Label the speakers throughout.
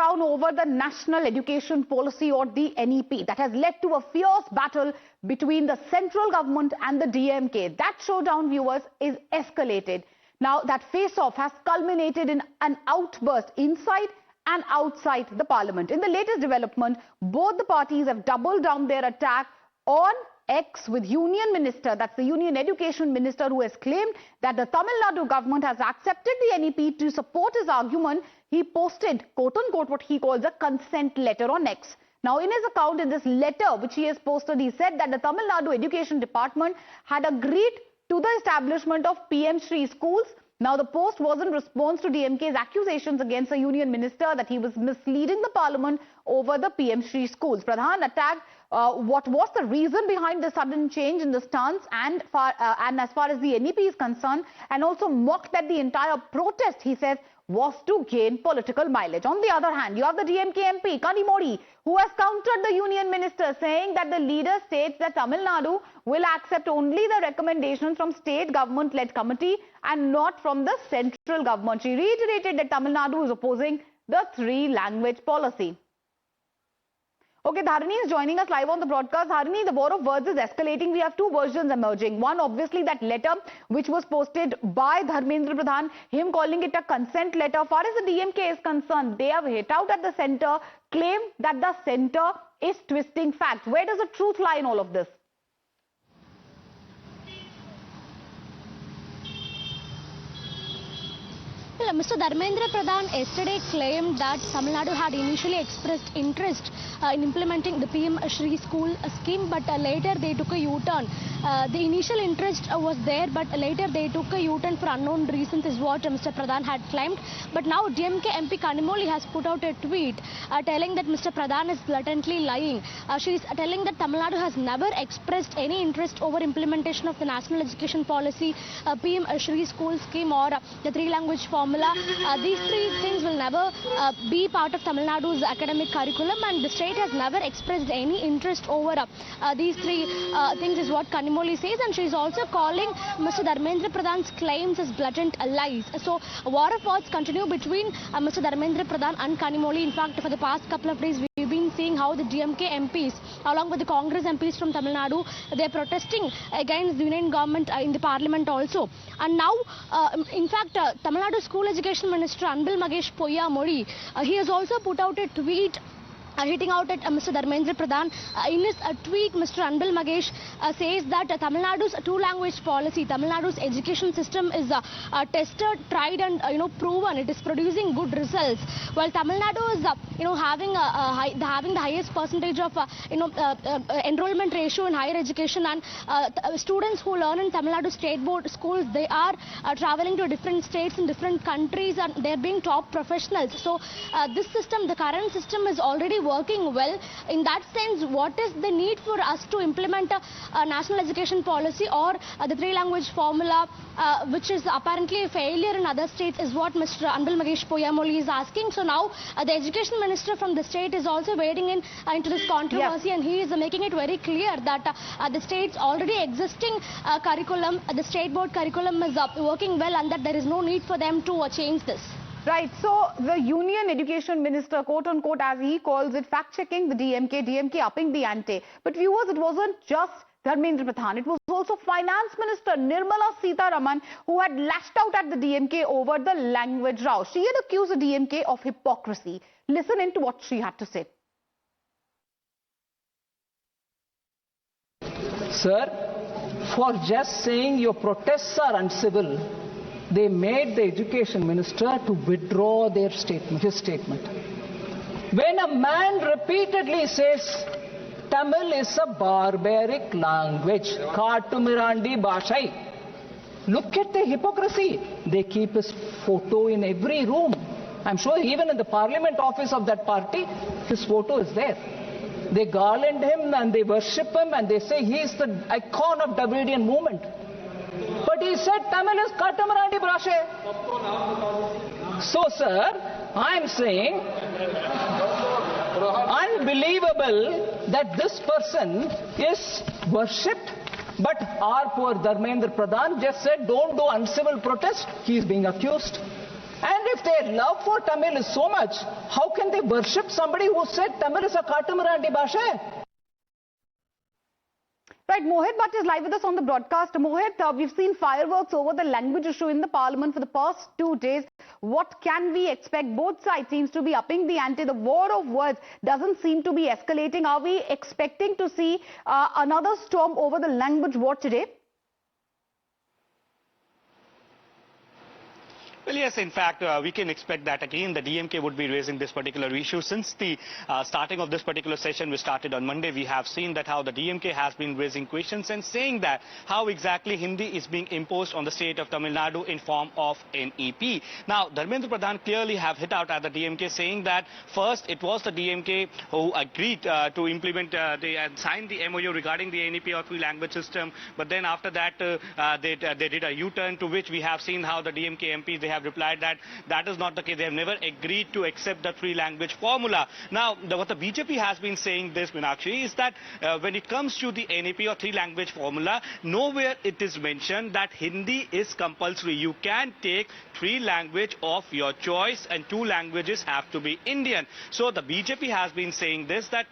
Speaker 1: showdown over the National Education Policy, or the NEP, that has led to a fierce battle between the central government and the DMK. That showdown, viewers, is escalated. Now, that face-off has culminated in an outburst inside and outside the parliament. In the latest development, both the parties have doubled down their attack on X, with Union Minister, that's the Union Education Minister, who has claimed that the Tamil Nadu government has accepted the NEP. To support his argument, he posted, quote-unquote, what he calls a consent letter on X. Now, in his account, in this letter which he has posted, he said that the Tamil Nadu Education Department had agreed to the establishment of PM Shri schools. Now, the post was in response to DMK's accusations against the Union Minister that he was misleading the Parliament over the PM Shri schools. Pradhan attacked what was the reason behind the sudden change in the stance and as far as the NEP is concerned, and also mocked that the entire protest, he says, was to gain political mileage. On the other hand, you have the DMK MP, Kanimoli, who has countered the Union Minister, saying that the leader states that Tamil Nadu will accept only the recommendations from state government-led committee and not from the central government. She reiterated that Tamil Nadu is opposing the three-language policy. Okay, Dharini is joining us live on the broadcast. Dharini, the war of words is escalating. We have two versions emerging. One, obviously, that letter which was posted by Dharmendra Pradhan, him calling it a consent letter. As far as the DMK is concerned, they have hit out at the centre, claim that the centre is twisting facts. Where does the truth lie in all of this?
Speaker 2: Well, Mr. Dharmendra Pradhan yesterday claimed that Tamil Nadu had initially expressed interest in implementing the PM Shri school scheme, but later they took a U-turn. The initial interest was there, but later they took a U-turn for unknown reasons, is what Mr. Pradhan had claimed. But now DMK MP Kanimoli has put out a tweet telling that Mr. Pradhan is blatantly lying. She is telling that Tamil Nadu has never expressed any interest over implementation of the National Education Policy, PM Shri school scheme, or the three-language formula. These three things will never be part of Tamil Nadu's academic curriculum, and the state has never expressed any interest over these three things, is what Kanimoli says. And she is also calling Mr. Dharmendra Pradhan's claims as blatant lies. So, war of words continue between Mr. Dharmendra Pradhan and Kanimoli. In fact, for the past couple of days, we've been seeing how the DMK MPs, along with the Congress MPs from Tamil Nadu, they're protesting against the Union government in the Parliament also. And now, in fact, Tamil Nadu School Education Minister Anbil Magesh Poyyamoli, he has also put out a tweet hitting out at Mr. Dharmendra Pradhan. In his tweet, Mr. Anbil Magesh says that Tamil Nadu's two-language policy, Tamil Nadu's education system is tested, tried and proven. It is producing good results. While Tamil Nadu is having the highest percentage of enrollment ratio in higher education, and students who learn in Tamil Nadu state board schools, they are traveling to different states in different countries, and they are being top professionals. So this system, the current system, is already working well. In that sense, what is the need for us to implement a national education policy or the three-language formula, which is apparently a failure in other states, is what Mr. Anbil Magesh Poyyamoli is asking. So now the education minister from the state is also wading into this controversy, and he is making it very clear that the state's already existing curriculum, the state board curriculum, is working well, and that there is no need for them to change this.
Speaker 1: Right, so the Union Education Minister, quote-unquote, as he calls it, fact-checking the DMK upping the ante. But viewers, it wasn't just Dharmendra Pradhan, it was also Finance Minister Nirmala Sitharaman who had lashed out at the DMK over the language row. She had accused the DMK of hypocrisy. Listen in to what she had to say.
Speaker 3: Sir, for just saying your protests are uncivil, they made the education minister to withdraw their statement, his statement. When a man repeatedly says Tamil is a barbaric language, Katumirandi Bhashai, look at the hypocrisy. They keep his photo in every room. I'm sure even in the parliament office of that party, his photo is there. They garland him and they worship him and they say he is the icon of Dravidian movement. But he said Tamil is Katamarandi Brashe. So, sir, I am saying, unbelievable that this person is worshipped, but our poor Dharmendra Pradhan just said, don't do uncivil protest. He is being accused. And if their love for Tamil is so much, how can they worship somebody who said Tamil is a Katamarandi Bhasha?
Speaker 1: Right, Mohit Bhatt is live with us on the broadcast. Mohit, we've seen fireworks over the language issue in the parliament for the past 2 days. What can we expect? Both sides seems to be upping the ante. The war of words doesn't seem to be escalating. Are we expecting to see another storm over the language war today?
Speaker 4: Well, yes, in fact, we can expect that again. The DMK would be raising this particular issue. Since the starting of this particular session, we started on Monday, we have seen that how the DMK has been raising questions and saying that how exactly Hindi is being imposed on the state of Tamil Nadu in form of NEP. Now, Dharmendra Pradhan clearly have hit out at the DMK saying that first it was the DMK who agreed to implement, they signed the MOU regarding the NEP or free language system. But then after that, they did a U-turn, to which we have seen how the DMK MPs, they have replied that that is not the case. They have never agreed to accept the three language formula. Now, what the BJP has been saying this, Meenakshi, is that when it comes to the NEP or three language formula, nowhere it is mentioned that Hindi is compulsory. You can take three language of your choice and two languages have to be Indian. So the BJP has been saying this, that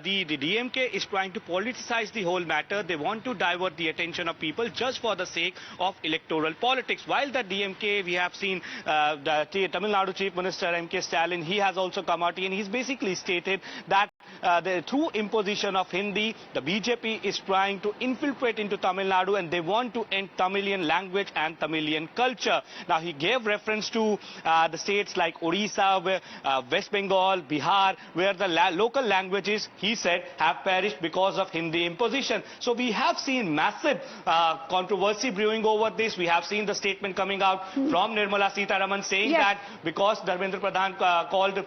Speaker 4: the DMK is trying to politicize the whole matter. They want to divert the attention of people just for the sake of electoral politics. While the DMK, we have seen the Tamil Nadu Chief Minister M.K. Stalin, he has also come out and he's basically stated that through imposition of Hindi, the BJP is trying to infiltrate into Tamil Nadu and they want to end Tamilian language and Tamilian culture. Now, he gave reference to the states like Odisha, West Bengal, Bihar, where the local languages, he said, have perished because of Hindi imposition. So we have seen massive controversy brewing over this. We have seen the statement coming out from Nirmala Sitharaman saying that because Dharmendra Pradhan called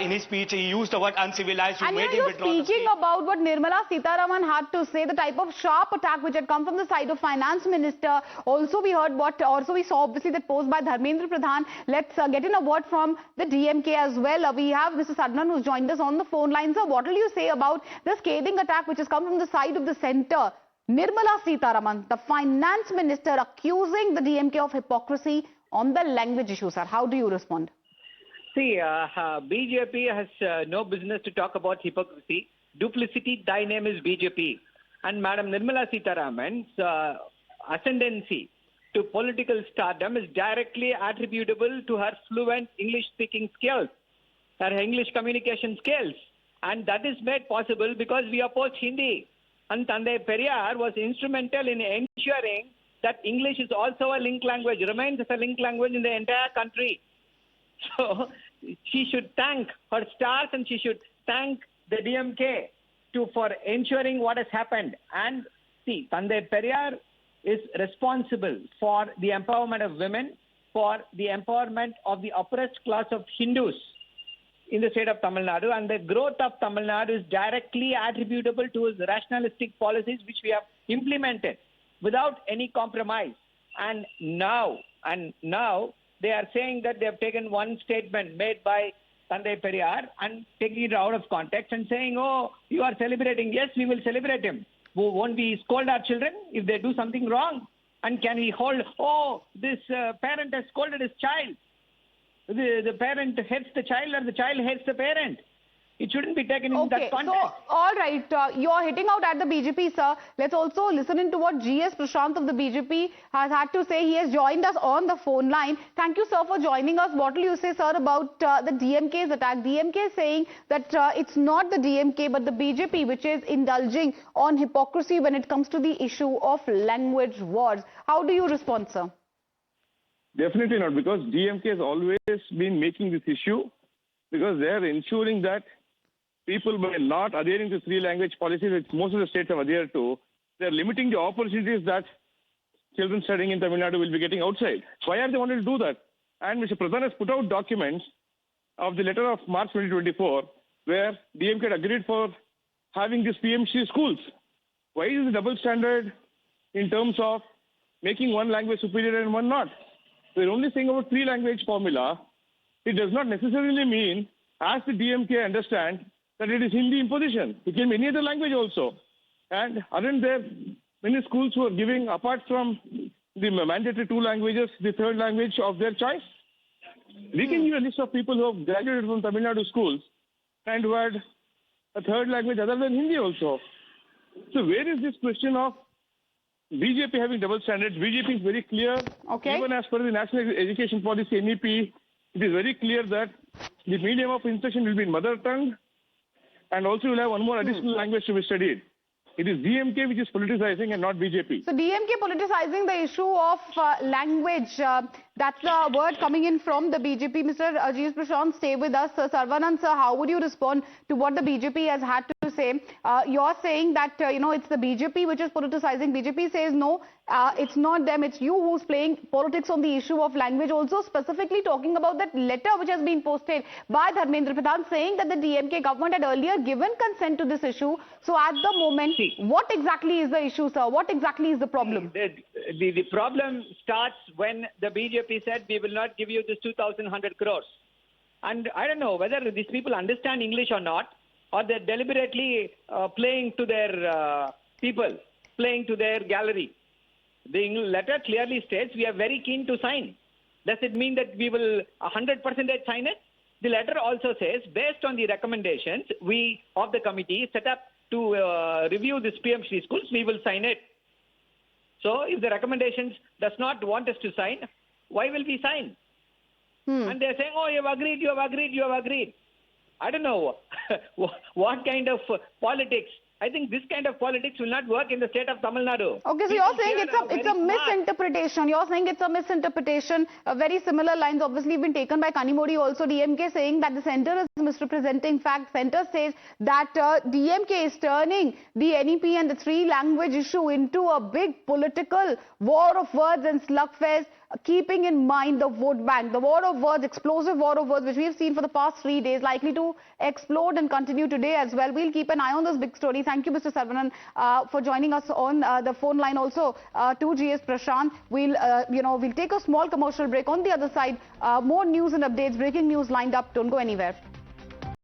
Speaker 4: in his speech, he used the word uncivilized.
Speaker 1: And you're speaking about what Nirmala Sitharaman had to say, the type of sharp attack which had come from the side of Finance Minister. Also, we heard also we saw obviously that post by Dharmendra Pradhan. Let's get in a word from the DMK as well. We have Mr. Sadnan who's joined us on the phone line. Sir, what will you say about the scathing attack which has come from the side of the centre? Nirmala Sitharaman, the Finance Minister, accusing the DMK of hypocrisy on the language issue, sir. How do you respond?
Speaker 5: See, BJP has no business to talk about hypocrisy. Duplicity, thy name is BJP. And Madam Nirmala Sitharaman's ascendancy to political stardom is directly attributable to her fluent English-speaking skills, her English communication skills. And that is made possible because we oppose Hindi. And Tandai Periyar was instrumental in ensuring that English is also a link language, remains as a link language in the entire country. So she should thank her stars and she should thank the DMK for ensuring what has happened. And see, Tandai Periyar is responsible for the empowerment of women, for the empowerment of the oppressed class of Hindus in the state of Tamil Nadu, and the growth of Tamil Nadu is directly attributable to his rationalistic policies which we have implemented without any compromise. And now they are saying that they have taken one statement made by Tandai Periyar and taking it out of context and saying, oh, you are celebrating. Yes, we will celebrate him. Won't we scold our children if they do something wrong? And can we hold, oh, this parent has scolded his child. The parent hates the child or the child hates the parent. It shouldn't be taken in that context.
Speaker 1: So, all right, you're hitting out at the BJP, sir. Let's also listen into what G.S. Prashant of the BJP has had to say. He has joined us on the phone line. Thank you, sir, for joining us. What will you say, sir, about the DMK's attack? DMK saying that it's not the DMK but the BJP which is indulging on hypocrisy when it comes to the issue of language wars. How do you respond, sir?
Speaker 6: Definitely not, because DMK has always been making this issue because they are ensuring that people, by not adhering to three-language policies, which most of the states have adhered to, they are limiting the opportunities that children studying in Tamil Nadu will be getting outside. Why are they wanting to do that? And Mr. Pradhan has put out documents of the letter of March 2024, where DMK had agreed for having these PMC schools. Why is the double standard in terms of making one language superior and one not? We're only saying about three-language formula. It does not necessarily mean, as the DMK understand, that it is Hindi imposition. It can be any other language also. And aren't there many schools who are giving, apart from the mandatory two languages, the third language of their choice? We can give a list of people who have graduated from Tamil Nadu schools and who had a third language other than Hindi also. So where is this question of BJP having double standards? BJP is very clear.
Speaker 1: Okay.
Speaker 6: Even as per the National Education Policy, NEP, it is very clear that the medium of instruction will be in mother tongue, and also you'll have one more additional language to be studied. It is DMK which is politicizing and not BJP.
Speaker 1: So DMK politicizing the issue of language. That's the word coming in from the BJP. Mr. G.S. Prashant, stay with us. Saravanan sir, how would you respond to what the BJP has had to say? You're saying that, it's the BJP which is politicizing. BJP says no, it's not them, it's you who's playing politics on the issue of language. Also specifically talking about that letter which has been posted by Dharmendra Pradhan saying that the DMK government had earlier given consent to this issue. So at the moment, what exactly is the issue, sir? What exactly is the problem?
Speaker 5: The problem starts when the BJP said we will not give you this 2,100 crores. And I don't know whether these people understand English or not, or they're deliberately playing to their people, playing to their gallery. The letter clearly states we are very keen to sign. Does it mean that we will 100% sign it? The letter also says, based on the recommendations we of the committee set up to review this PM Shri schools, we will sign it. So if the recommendations does not want us to sign, why will we sign? And they're saying, oh, you have agreed, you have agreed, you have agreed. I don't know what kind of politics. I think this kind of politics will not work in the state of Tamil Nadu.
Speaker 1: Okay, so you're saying it's a misinterpretation. You're saying it's a misinterpretation. Very similar lines obviously been taken by Kanimoli also. DMK saying that the centre is misrepresenting fact. Centre says that DMK is turning the NEP and the three-language issue into a big political war of words and slugfest, keeping in mind the vote bank. The war of words, explosive war of words, which we have seen for the past 3 days, likely to explode and continue today as well. We'll keep an eye on this big story. Thank you, Mr. Saravanan, for joining us on the phone line. Also, to G.S. Prashant, we'll take a small commercial break. On the other side, more news and updates, breaking news lined up. Don't go anywhere.